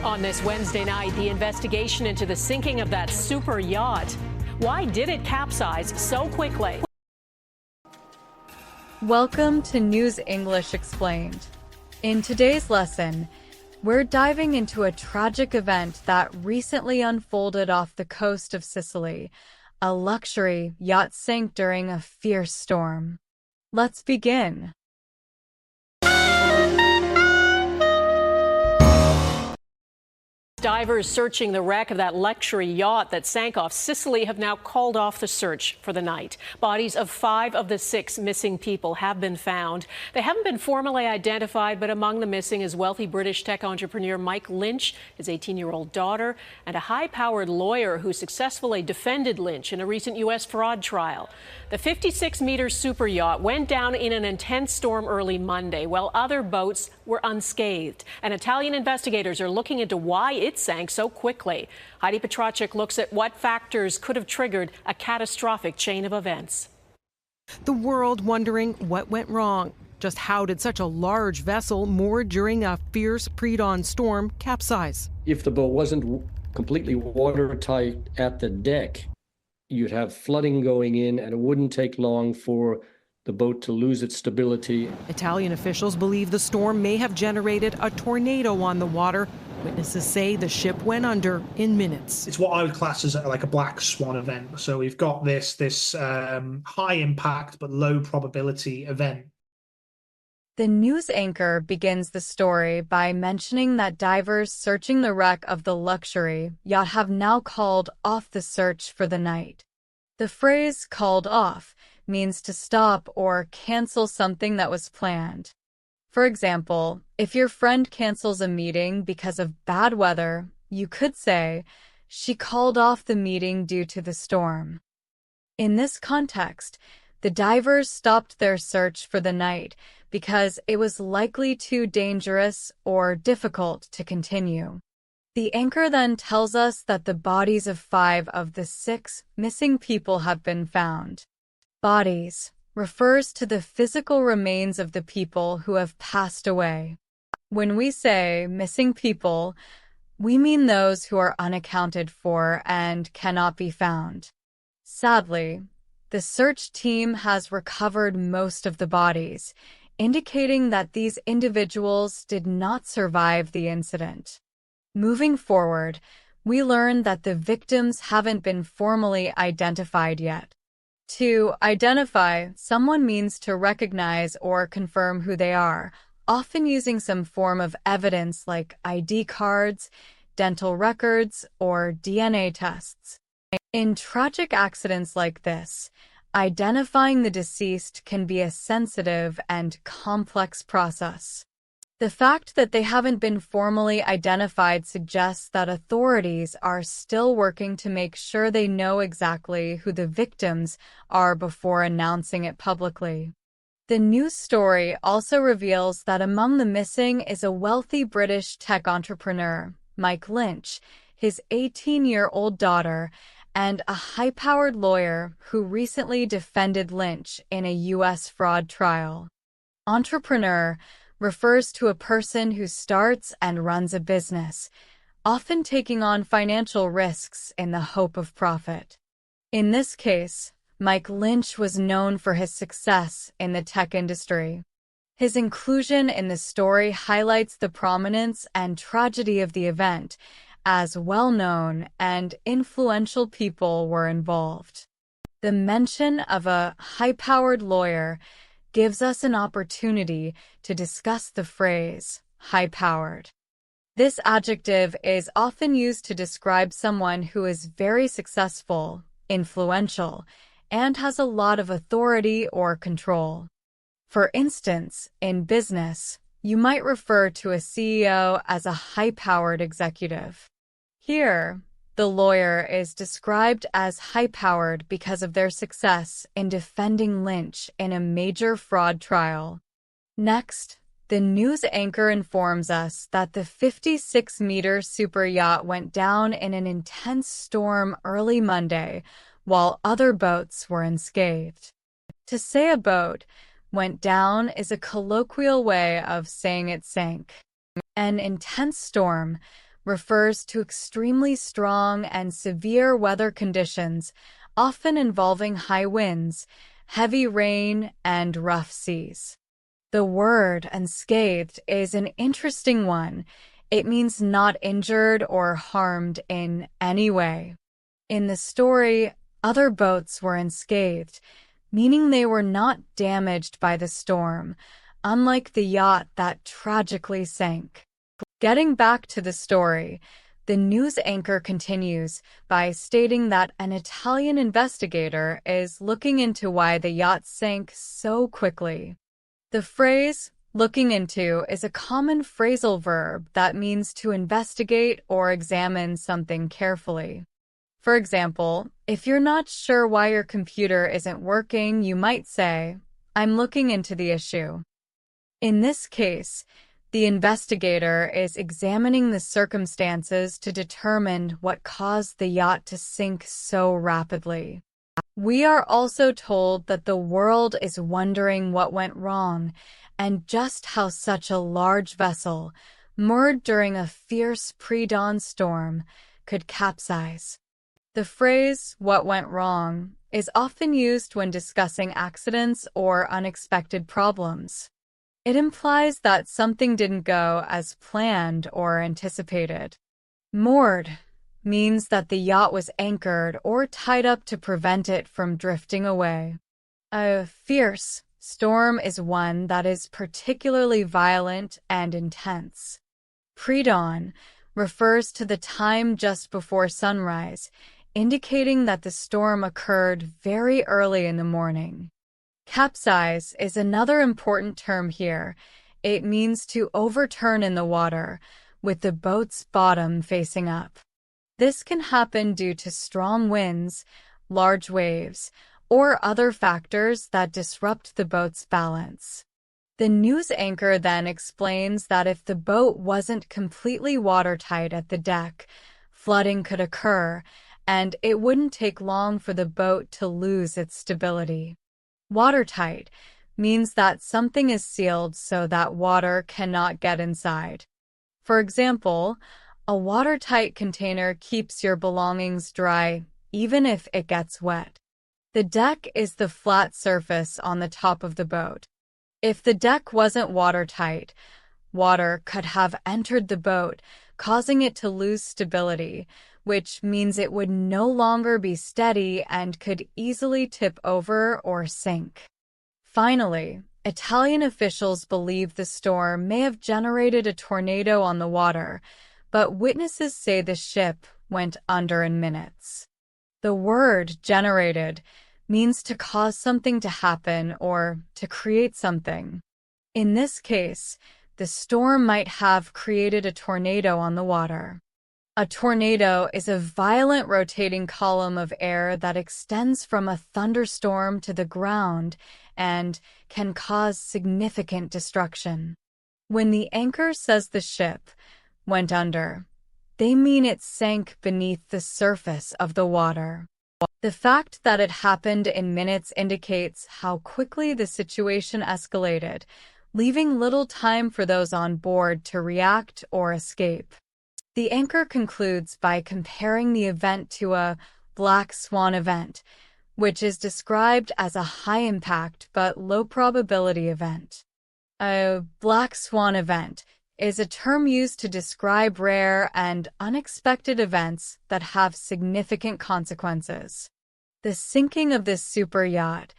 On this Wednesday night, the investigation into the sinking of that super yacht. Why did it capsize so quickly? Welcome to News English Explained. In today's lesson, we're diving into a tragic event that recently unfolded off the coast of Sicily. A luxury yacht sank during a fierce storm. Let's begin. Divers searching the wreck of that luxury yacht that sank off Sicily have now called off the search for the night. Bodies of 5 of the 6 missing people have been found. They haven't been formally identified, but among the missing is wealthy British tech entrepreneur Mike Lynch, his 18-year-old daughter, and a high-powered lawyer who successfully defended Lynch in a recent U.S. fraud trial. The 56-meter super yacht went down in an intense storm early Monday, while other boats were unscathed. And Italian investigators are looking into why it sank so quickly. Heidi Petracek looks at what factors could have triggered a catastrophic chain of events. The world wondering what went wrong. Just how did such a large vessel moored during a fierce pre-dawn storm capsize? If the boat wasn't completely watertight at the deck, you'd have flooding going in, and it wouldn't take long for the boat to lose its stability. Italian officials believe the storm may have generated a tornado on the water. Witnesses say the ship went under in minutes. It's what I would class as like a black swan event. So we've got this high impact but low probability event. The news anchor begins the story by mentioning that divers searching the wreck of the luxury yacht have now called off the search for the night. The phrase "called off" means to stop or cancel something that was planned. For example, if your friend cancels a meeting because of bad weather, you could say, "She called off the meeting due to the storm." In this context, the divers stopped their search for the night because it was likely too dangerous or difficult to continue. The anchor then tells us that the bodies of 5 of the 6 missing people have been found. Bodies refers to the physical remains of the people who have passed away. When we say missing people, we mean those who are unaccounted for and cannot be found. Sadly, the search team has recovered most of the bodies, indicating that these individuals did not survive the incident. Moving forward, we learn that the victims haven't been formally identified yet. To identify someone means to recognize or confirm who they are, often using some form of evidence like ID cards, dental records, or DNA tests. In tragic accidents like this, identifying the deceased can be a sensitive and complex process. The fact that they haven't been formally identified suggests that authorities are still working to make sure they know exactly who the victims are before announcing it publicly. The news story also reveals that among the missing is a wealthy British tech entrepreneur, Mike Lynch, his 18-year-old daughter, and a high-powered lawyer who recently defended Lynch in a U.S. fraud trial. Entrepreneur refers to a person who starts and runs a business, often taking on financial risks in the hope of profit. In this case, Mike Lynch was known for his success in the tech industry. His inclusion in the story highlights the prominence and tragedy of the event, as well-known and influential people were involved. The mention of a high-powered lawyer gives us an opportunity to discuss the phrase, high-powered. This adjective is often used to describe someone who is very successful, influential, and has a lot of authority or control. For instance, in business, you might refer to a CEO as a high-powered executive. Here, the lawyer is described as high-powered because of their success in defending Lynch in a major fraud trial. Next, the news anchor informs us that the 56-meter super yacht went down in an intense storm early Monday, while other boats were unscathed. To say a boat went down is a colloquial way of saying it sank. An intense storm refers to extremely strong and severe weather conditions, often involving high winds, heavy rain, and rough seas. The word unscathed is an interesting one. It means not injured or harmed in any way. In the story, other boats were unscathed, meaning they were not damaged by the storm, unlike the yacht that tragically sank. Getting back to the story, the news anchor continues by stating that an Italian investigator is looking into why the yacht sank so quickly. The phrase, looking into, is a common phrasal verb that means to investigate or examine something carefully. For example, if you're not sure why your computer isn't working, you might say, "I'm looking into the issue." In this case, the investigator is examining the circumstances to determine what caused the yacht to sink so rapidly. We are also told that the world is wondering what went wrong and just how such a large vessel, moored during a fierce pre-dawn storm, could capsize. The phrase, "what went wrong," is often used when discussing accidents or unexpected problems. It implies that something didn't go as planned or anticipated. Moored means that the yacht was anchored or tied up to prevent it from drifting away. A fierce storm is one that is particularly violent and intense. Pre-dawn refers to the time just before sunrise, indicating that the storm occurred very early in the morning. Capsize is another important term here. It means to overturn in the water, with the boat's bottom facing up. This can happen due to strong winds, large waves, or other factors that disrupt the boat's balance. The news anchor then explains that if the boat wasn't completely watertight at the deck, flooding could occur, and it wouldn't take long for the boat to lose its stability. Watertight means that something is sealed so that water cannot get inside. For example, a watertight container keeps your belongings dry even if it gets wet. The deck is the flat surface on the top of the boat. If the deck wasn't watertight, water could have entered the boat, causing it to lose stability, which means it would no longer be steady and could easily tip over or sink. Finally, Italian officials believe the storm may have generated a tornado on the water, but witnesses say the ship went under in minutes. The word generated means to cause something to happen or to create something. In this case, the storm might have created a tornado on the water. A tornado is a violent rotating column of air that extends from a thunderstorm to the ground and can cause significant destruction. When the anchor says the ship went under, they mean it sank beneath the surface of the water. The fact that it happened in minutes indicates how quickly the situation escalated, leaving little time for those on board to react or escape. The anchor concludes by comparing the event to a black swan event, which is described as a high-impact but low-probability event. A black swan event is a term used to describe rare and unexpected events that have significant consequences. The sinking of this superyacht,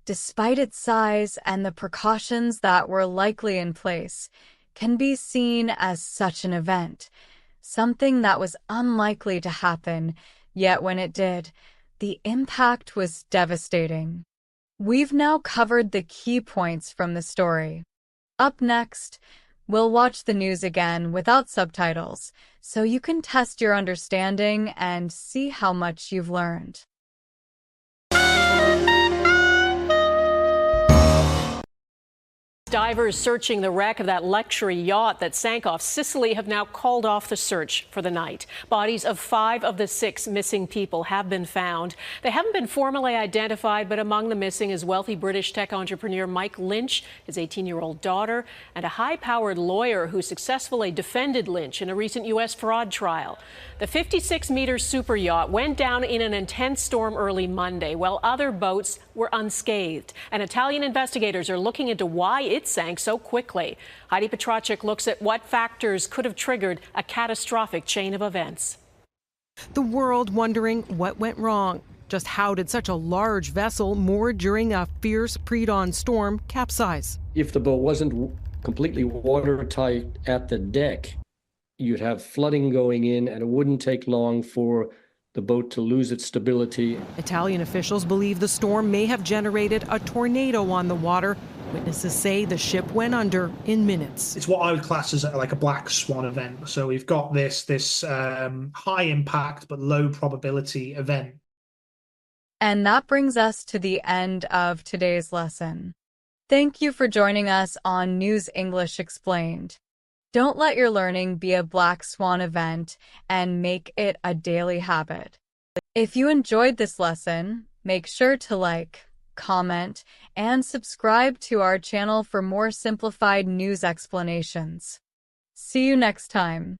despite its size and the precautions that were likely in place, can be seen as such an event, something that was unlikely to happen, yet when it did, the impact was devastating. We've now covered the key points from the story. Up next, we'll watch the news again without subtitles, so you can test your understanding and see how much you've learned. Divers searching the wreck of that luxury yacht that sank off Sicily have now called off the search for the night. Bodies of 5 of the 6 missing people have been found. They haven't been formally identified, but among the missing is wealthy British tech entrepreneur Mike Lynch, his 18-year-old daughter, and a high-powered lawyer who successfully defended Lynch in a recent U.S. fraud trial. The 56-meter superyacht went down in an intense storm early Monday, while other boats were unscathed. And Italian investigators are looking into why it sank so quickly. Heidi Petracek looks at what factors could have triggered a catastrophic chain of events. The world wondering what went wrong. Just how did such a large vessel moored during a fierce pre-dawn storm capsize? If the boat wasn't completely watertight at the deck, you'd have flooding going in, and it wouldn't take long for the boat to lose its stability. Italian officials believe the storm may have generated a tornado on the water. Witnesses say the ship went under in minutes. It's what I would class as like a black swan event. So we've got this high impact but low probability event. And that brings us to the end of today's lesson. Thank you for joining us on News English Explained. Don't let your learning be a black swan event, and make it a daily habit. If you enjoyed this lesson, make sure to like, comment, and subscribe to our channel for more simplified news explanations. See you next time.